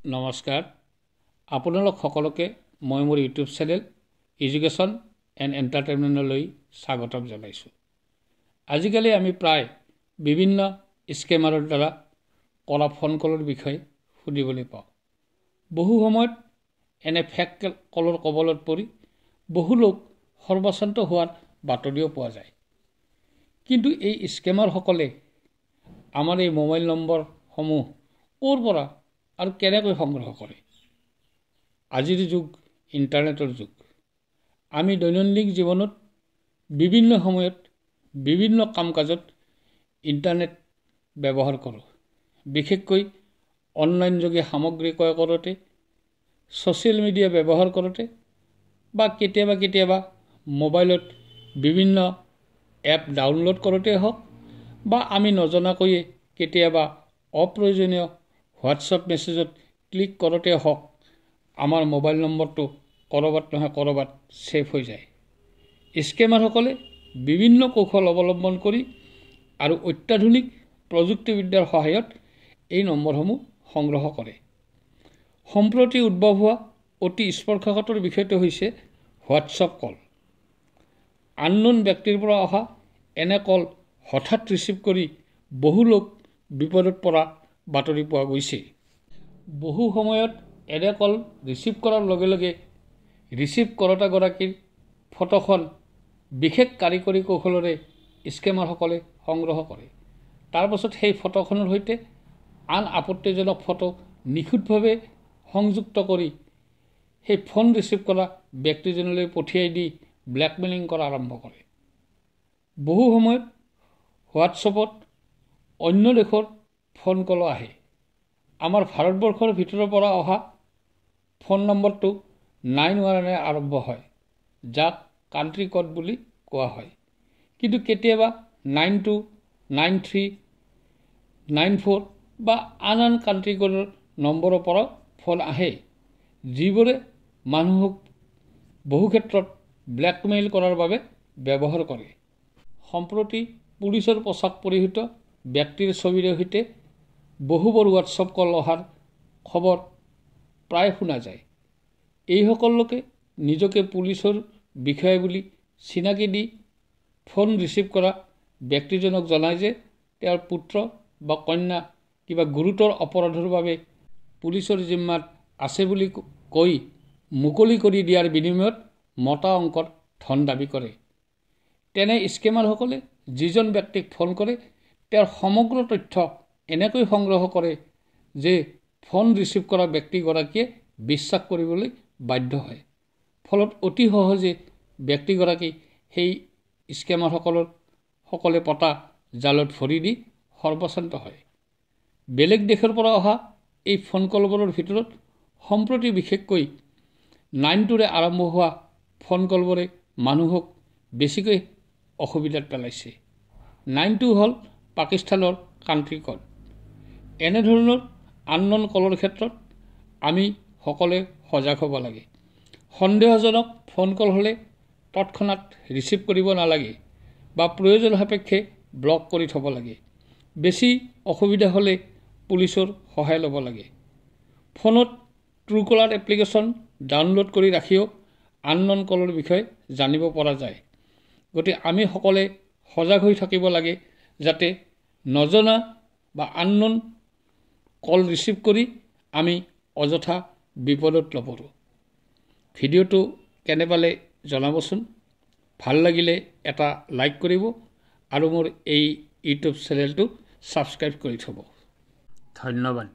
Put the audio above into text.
নমস্কাৰ আপোনালোক সকলোকে মই মোৰ ইউটিউব চেনেল এডুকেশ্যন এণ্ড এণ্টাৰটেইনমেণ্টলৈ স্বাগতম জনাইছোঁ। আজিকালি আমি প্ৰায় বিভিন্ন স্কেমাৰৰ দ্বাৰা কৰা ফোন কলৰ বিষয়ে শুনিবলৈ পাওঁ। বহু সময়ত এনে ফেক কলৰ কবলত পৰি বহু লোক সৰ্বশান্ত হোৱাৰ বাতৰিও পোৱা যায়। কিন্তু এই স্কেমাৰসকলে আমাৰ এই মোবাইল নম্বৰসমূহ ক'ৰ পৰা আৰু কেনেকৈ সংগ্ৰহ কৰে? আজিৰ যুগ ইণ্টাৰনেটৰ যুগ। আমি দৈনন্দিন জীৱনত বিভিন্ন সময়ত বিভিন্ন কাম কাজত ইণ্টাৰনেট ব্যৱহাৰ কৰোঁ। বিশেষকৈ অনলাইন যোগে সামগ্ৰী ক্ৰয় কৰোঁতে, ছ'চিয়েল মিডিয়া ব্যৱহাৰ কৰোঁতে বা কেতিয়াবা মোবাইলত বিভিন্ন এপ ডাউনলোড কৰোঁতেই হওক বা আমি নজনাকৈয়ে কেতিয়াবা অপ্ৰয়োজনীয় হোৱাটছআপ মেছেজত ক্লিক কৰোঁতে হওক, আমাৰ মোবাইল নম্বৰটো ক'ৰবাত নহয় ক'ৰবাত ছেভ হৈ যায়। স্কেমাৰসকলে বিভিন্ন কৌশল অৱলম্বন কৰি আৰু অত্যাধুনিক প্ৰযুক্তিবিদ্যাৰ সহায়ত এই নম্বৰসমূহ সংগ্ৰহ কৰে। সম্প্ৰতি উদ্ভৱ হোৱা অতি স্পৰ্শকাতৰ বিষয়টো হৈছে হোৱাটছআপ কল। আননোন ব্যক্তিৰ পৰা অহা এনে কল হঠাৎ ৰিচিভ কৰি বহু লোক বিপদত পৰা বাতৰি পোৱা গৈছে। বহু সময়ত এনে কল ৰিচিভ কৰাৰ লগে লগে ৰিচিভ কৰোঁতাগৰাকীৰ ফটোখন বিশেষ কাৰিকৰী কৌশলেৰে স্কেমাৰসকলে সংগ্ৰহ কৰে। তাৰ পাছত সেই ফটোখনৰ সৈতে আন আপত্তিজনক ফটো নিখুঁতভাৱে সংযুক্ত কৰি সেই ফোন ৰিচিভ কৰা ব্যক্তিজনলৈ পঠিয়াই দি ব্লেকমেইলিং কৰা আৰম্ভ কৰে। বহু সময়ত হোৱাটছআপত অন্য দেশৰ ফোন কলো আহে। আমাৰ ভাৰতবৰ্ষৰ ভিতৰৰ পৰা অহা ফোন নম্বৰটো 91 আৰম্ভ হয়, যাক কাণ্ট্ৰি কোড বুলি কোৱা হয়। কিন্তু কেতিয়াবা 92, 93, 94 বা আন কাণ্ট্ৰি কোডৰ নম্বৰৰ পৰা ফোন আহে, যিবোৰে মানুহক বহু ক্ষেত্ৰত ব্লেকমেইল কৰাৰ বাবে ব্যৱহাৰ কৰে। সম্প্ৰতি পুলিচৰ পোছাক পৰিহিত ব্যক্তিৰ ছবিৰে সৈতে বহুবোৰ হোৱাটছআপ কল অহাৰ খবৰ প্ৰায় শুনা যায়। এইসকল লোকে নিজকে পুলিচৰ বিষয়া বুলি চিনাকি দি ফোন ৰিচিভ কৰা ব্যক্তিজনক জনায় যে তেওঁৰ পুত্ৰ বা কন্যা কিবা গুৰুতৰ অপৰাধৰ বাবে পুলিচৰ জিম্মাত আছে বুলি কৈ মুকলি কৰি দিয়াৰ বিনিময়ত মতা অংকৰ ধন দাবী কৰে। তেনে স্কেমাৰসকলে যিজন ব্যক্তিক ফোন কৰে তেওঁৰ সমগ্ৰ তথ্য এনেকৈ সংগ্ৰহ কৰে যে ফোন ৰিচিভ কৰা ব্যক্তিগৰাকীয়ে বিশ্বাস কৰিবলৈ বাধ্য হয়। ফলত অতি সহজে ব্যক্তিগৰাকী সেই স্কেমাৰসকলে পতা জালত ভৰি দি সৰ্বশান্ত হয়। বেলেগ দেশৰ পৰা অহা এই ফোন কলবোৰৰ ভিতৰত সম্প্ৰতি বিশেষকৈ 92 আৰম্ভ হোৱা ফোন কলবোৰে মানুহক বেছিকৈ অসুবিধাত পেলাইছে। 92 হ'ল পাকিস্তানৰ কাণ্ট্ৰি কোড। এনেধৰণৰ আননোন কলৰ ক্ষেত্ৰত আমি সকলোৱে সজাগ হ'ব লাগে। সন্দেহজনক ফোন কল হ'লে তৎক্ষণাত ৰিচিভ কৰিব নালাগে বা প্ৰয়োজন সাপেক্ষে ব্লক কৰি থ'ব লাগে। বেছি অসুবিধা হ'লে পুলিচৰ সহায় ল'ব লাগে। ফোনত ট্ৰুকলাৰ এপ্লিকেশ্যন ডাউনলোড কৰি ৰাখিও আননোন কলৰ বিষয়ে জানিব পৰা যায়। গতিকে আমি সকলোৱে সজাগ হৈ থাকিব লাগে যাতে নজনা বা আননোন কল ৰিচিভ কৰি আমি অযথা বিপদত নপৰোঁ। ভিডিঅ'টো কেনে পালে জনাবচোন। ভাল লাগিলে এটা লাইক কৰিব আৰু মোৰ এই ইউটিউব চেনেলটো ছাবস্ক্ৰাইব কৰি থ'ব। ধন্যবাদ।